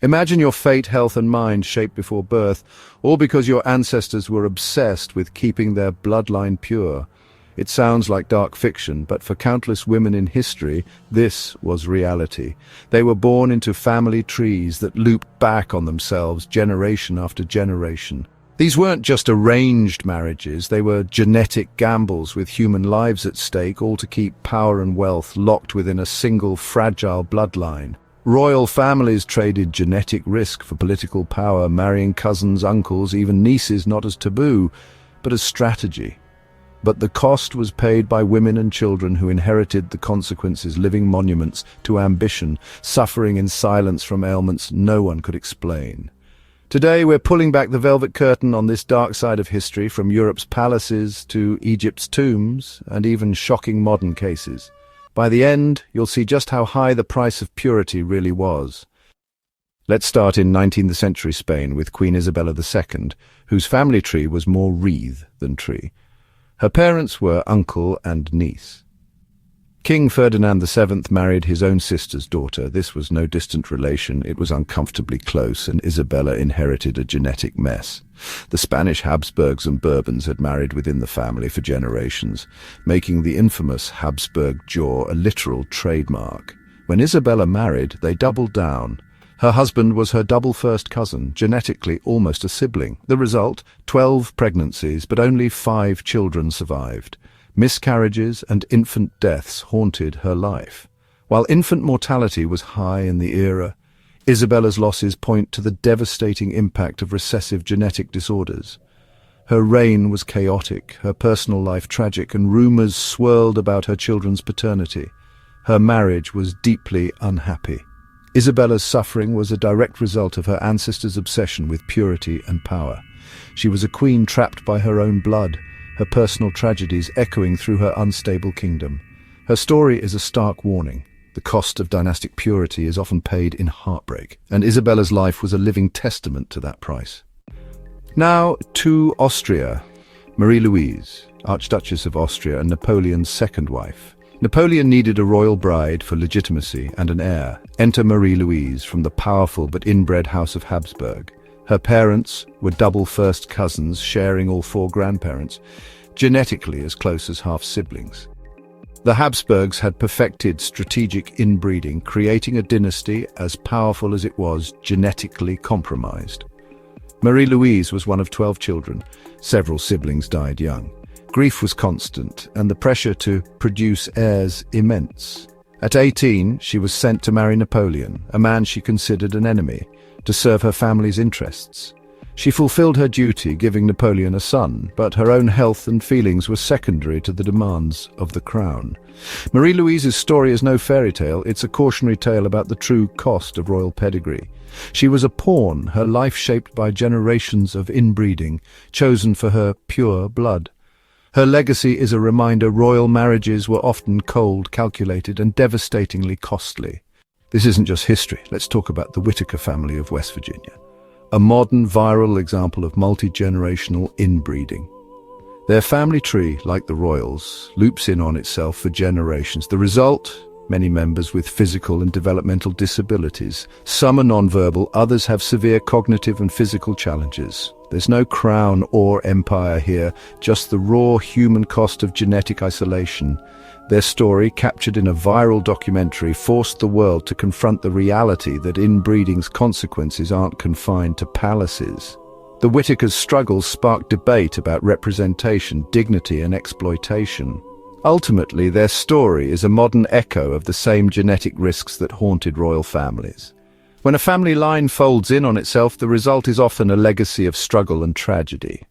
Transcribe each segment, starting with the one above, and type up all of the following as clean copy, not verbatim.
Imagine your fate, health and mind shaped before birth, all because your ancestors were obsessed with keeping their bloodline pure. It sounds like dark fiction, but for countless women in history, this was reality. They were born into family trees that looped back on themselves generation after generation. These weren't just arranged marriages, they were genetic gambles with human lives at stake, all to keep power and wealth locked within a single fragile bloodline. Royal families traded genetic risk for political power, marrying cousins, uncles, even nieces not as taboo, but as strategy. But the cost was paid by women and children who inherited the consequences, living monuments to ambition, suffering in silence from ailments no one could explain. Today we're pulling back the velvet curtain on this dark side of history, from Europe's palaces to Egypt's tombs, and even shocking modern cases. By the end, you'll see just how high the price of purity really was. Let's start in 19th century Spain with Queen Isabella II, whose family tree was more wreath than tree. Her parents were uncle and niece. King Ferdinand VII married his own sister's daughter. This was no distant relation, it was uncomfortably close, and Isabella inherited a genetic mess. The Spanish Habsburgs and Bourbons had married within the family for generations, making the infamous Habsburg jaw a literal trademark. When Isabella married, they doubled down. Her husband was her double first cousin, genetically almost a sibling. The result, 12 pregnancies, but only 5 children survived. Miscarriages and infant deaths haunted her life. While infant mortality was high in the era, Isabella's losses point to the devastating impact of recessive genetic disorders. Her reign was chaotic, her personal life tragic, and rumors swirled about her children's paternity. Her marriage was deeply unhappy. Isabella's suffering was a direct result of her ancestors' obsession with purity and power. She was a queen trapped by her own blood, her personal tragedies echoing through her unstable kingdom. Her story is a stark warning. The cost of dynastic purity is often paid in heartbreak, and Isabella's life was a living testament to that price. Now to Austria. Marie-Louise, Archduchess of Austria and Napoleon's second wife. Napoleon needed a royal bride for legitimacy and an heir. Enter Marie-Louise from the powerful but inbred House of Habsburg. Her parents were double first cousins, sharing all 4 grandparents, genetically as close as half-siblings. The Habsburgs had perfected strategic inbreeding, creating a dynasty as powerful as it was genetically compromised. Marie-Louise was one of 12 children. Several siblings died young. Grief was constant, and the pressure to produce heirs immense. At 18, she was sent to marry Napoleon, a man she considered an enemy, to serve her family's interests. She fulfilled her duty, giving Napoleon a son, but her own health and feelings were secondary to the demands of the crown. Marie-Louise's story is no fairy tale, it's a cautionary tale about the true cost of royal pedigree. She was a pawn, her life shaped by generations of inbreeding, chosen for her pure blood. Her legacy is a reminder royal marriages were often cold, calculated, and devastatingly costly. This isn't just history. Let's talk about the Whittaker family of West Virginia, a modern viral example of multi-generational inbreeding. Their family tree, like the royals, loops in on itself for generations. The result? Many members with physical and developmental disabilities. Some are nonverbal, others have severe cognitive and physical challenges. There's no crown or empire here, just the raw human cost of genetic isolation. Their story, captured in a viral documentary, forced the world to confront the reality that inbreeding's consequences aren't confined to palaces. The Whittakers' struggles sparked debate about representation, dignity, and exploitation. Ultimately, their story is a modern echo of the same genetic risks that haunted royal families. When a family line folds in on itself, the result is often a legacy of struggle and tragedy.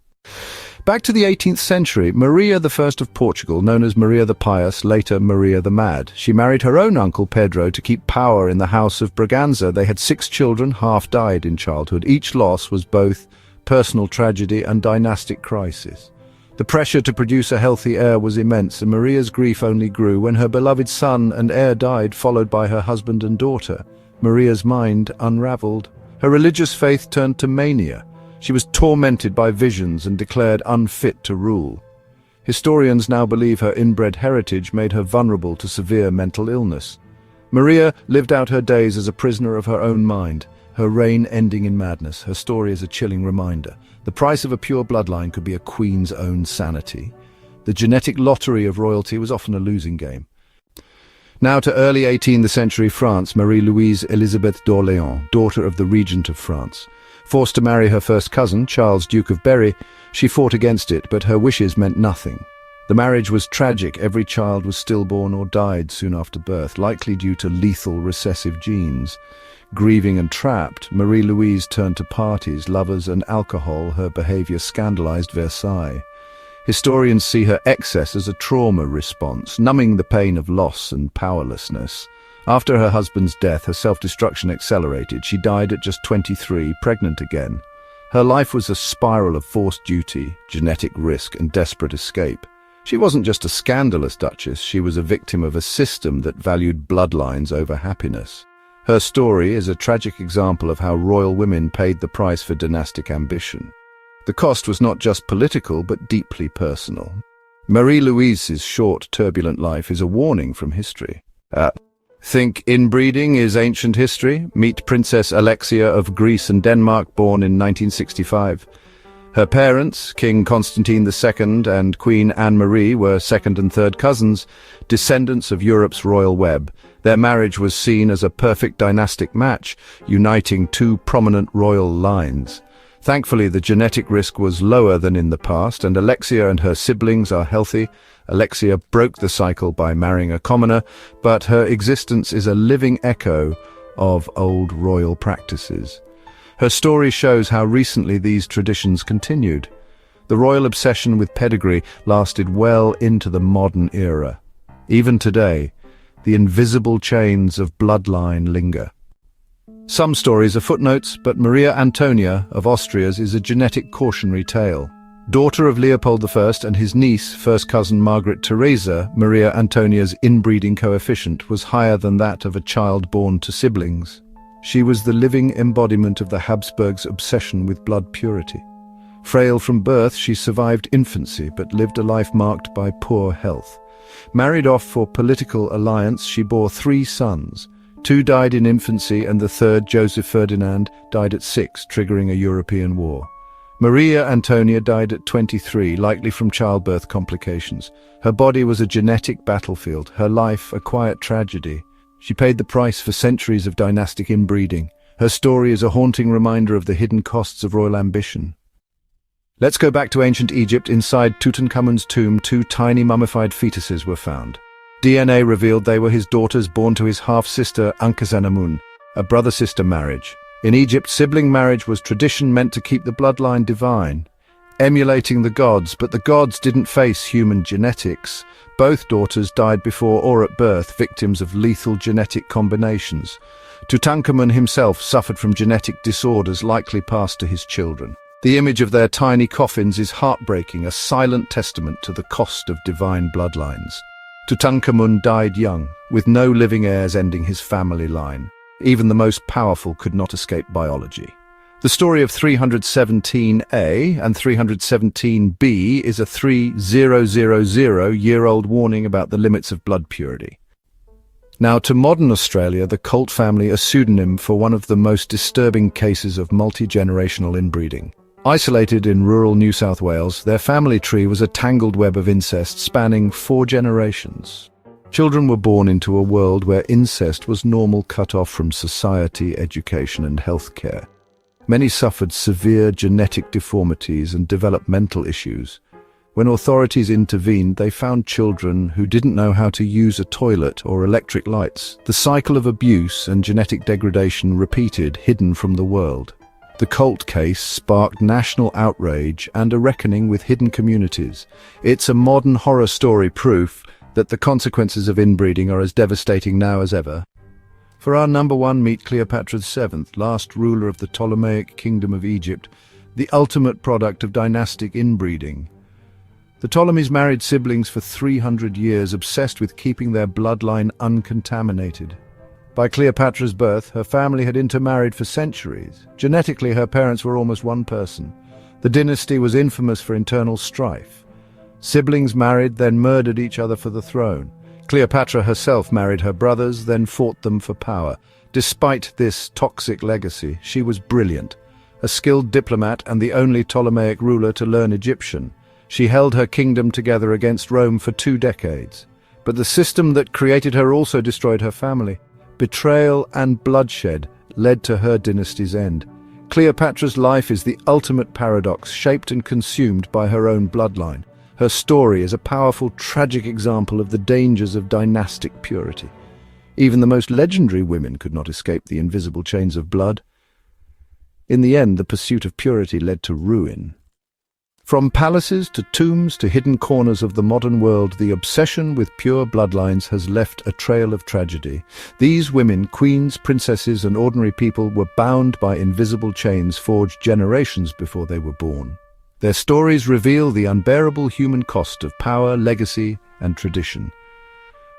Back to the 18th century, Maria I of Portugal, known as Maria the Pious, later Maria the Mad. She married her own uncle Pedro to keep power in the House of Braganza. They had 6 children, half died in childhood. Each loss was both personal tragedy and dynastic crisis. The pressure to produce a healthy heir was immense, and Maria's grief only grew when her beloved son and heir died, followed by her husband and daughter. Maria's mind unraveled. Her religious faith turned to mania. She was tormented by visions and declared unfit to rule. Historians now believe her inbred heritage made her vulnerable to severe mental illness. Maria lived out her days as a prisoner of her own mind, her reign ending in madness. Her story is a chilling reminder. The price of a pure bloodline could be a queen's own sanity. The genetic lottery of royalty was often a losing game. Now to early 18th century France, Marie-Louise Elizabeth d'Orléans, daughter of the Regent of France. Forced to marry her first cousin, Charles, Duke of Berry, she fought against it, but her wishes meant nothing. The marriage was tragic. Every child was stillborn or died soon after birth, likely due to lethal recessive genes. Grieving and trapped, Marie-Louise turned to parties, lovers and alcohol. Her behavior scandalized Versailles. Historians see her excess as a trauma response, numbing the pain of loss and powerlessness. After her husband's death, her self-destruction accelerated. She died at just 23, pregnant again. Her life was a spiral of forced duty, genetic risk and desperate escape. She wasn't just a scandalous duchess, she was a victim of a system that valued bloodlines over happiness. Her story is a tragic example of how royal women paid the price for dynastic ambition. The cost was not just political, but deeply personal. Marie-Louise's short, turbulent life is a warning from history. Think inbreeding is ancient history? Meet Princess Alexia of Greece and Denmark, born in 1965. Her parents, King Constantine II and Queen Anne-Marie, were second and third cousins, descendants of Europe's royal web. Their marriage was seen as a perfect dynastic match, uniting two prominent royal lines. Thankfully, the genetic risk was lower than in the past, and Alexia and her siblings are healthy. Alexia broke the cycle by marrying a commoner, but her existence is a living echo of old royal practices. Her story shows how recently these traditions continued. The royal obsession with pedigree lasted well into the modern era. Even today, the invisible chains of bloodline linger. Some stories are footnotes, but Maria Antonia of Austria's is a genetic cautionary tale. Daughter of Leopold I and his niece, first cousin Margaret Theresa, Maria Antonia's inbreeding coefficient was higher than that of a child born to siblings. She was the living embodiment of the Habsburgs' obsession with blood purity. Frail from birth, she survived infancy but lived a life marked by poor health. Married off for political alliance, she bore 3 sons. 2 died in infancy and the third, Joseph Ferdinand, died at 6, triggering a European war. Maria Antonia died at 23, likely from childbirth complications. Her body was a genetic battlefield, her life a quiet tragedy. She paid the price for centuries of dynastic inbreeding. Her story is a haunting reminder of the hidden costs of royal ambition. Let's go back to ancient Egypt. Inside Tutankhamun's tomb, 2 tiny mummified fetuses were found. DNA revealed they were his daughters born to his half-sister Ankhesenamun, a brother-sister marriage. In Egypt, sibling marriage was tradition meant to keep the bloodline divine, emulating the gods, but the gods didn't face human genetics. Both daughters died before or at birth, victims of lethal genetic combinations. Tutankhamun himself suffered from genetic disorders likely passed to his children. The image of their tiny coffins is heartbreaking, a silent testament to the cost of divine bloodlines. Tutankhamun died young, with no living heirs ending his family line. Even the most powerful could not escape biology. The story of 317A and 317B is a 3000-year-old warning about the limits of blood purity. Now, to modern Australia, the Colt family are a pseudonym for one of the most disturbing cases of multi-generational inbreeding. Isolated in rural New South Wales, their family tree was a tangled web of incest spanning 4 generations. Children were born into a world where incest was normal, cut off from society, education and healthcare. Many suffered severe genetic deformities and developed mental issues. When authorities intervened, they found children who didn't know how to use a toilet or electric lights. The cycle of abuse and genetic degradation repeated, hidden from the world. The Colt case sparked national outrage and a reckoning with hidden communities. It's a modern horror story, proof that the consequences of inbreeding are as devastating now as ever. For our number 1, meet Cleopatra VII, last ruler of the Ptolemaic Kingdom of Egypt, the ultimate product of dynastic inbreeding. The Ptolemies married siblings for 300 years, obsessed with keeping their bloodline uncontaminated. By Cleopatra's birth, her family had intermarried for centuries. Genetically, her parents were almost one person. The dynasty was infamous for internal strife. Siblings married, then murdered each other for the throne. Cleopatra herself married her brothers, then fought them for power. Despite this toxic legacy, she was brilliant, a skilled diplomat and the only Ptolemaic ruler to learn Egyptian. She held her kingdom together against Rome for 2 decades. But the system that created her also destroyed her family. Betrayal and bloodshed led to her dynasty's end. Cleopatra's life is the ultimate paradox, shaped and consumed by her own bloodline. Her story is a powerful, tragic example of the dangers of dynastic purity. Even the most legendary women could not escape the invisible chains of blood. In the end, the pursuit of purity led to ruin. From palaces to tombs to hidden corners of the modern world, the obsession with pure bloodlines has left a trail of tragedy. These women, queens, princesses, and ordinary people, were bound by invisible chains forged generations before they were born. Their stories reveal the unbearable human cost of power, legacy, and tradition.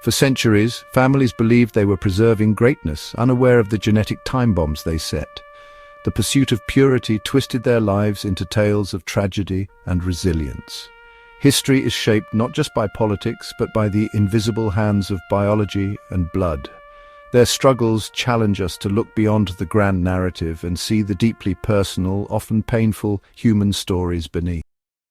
For centuries, families believed they were preserving greatness, unaware of the genetic time bombs they set. The pursuit of purity twisted their lives into tales of tragedy and resilience. History is shaped not just by politics, but by the invisible hands of biology and blood. Their struggles challenge us to look beyond the grand narrative and see the deeply personal, often painful, human stories beneath.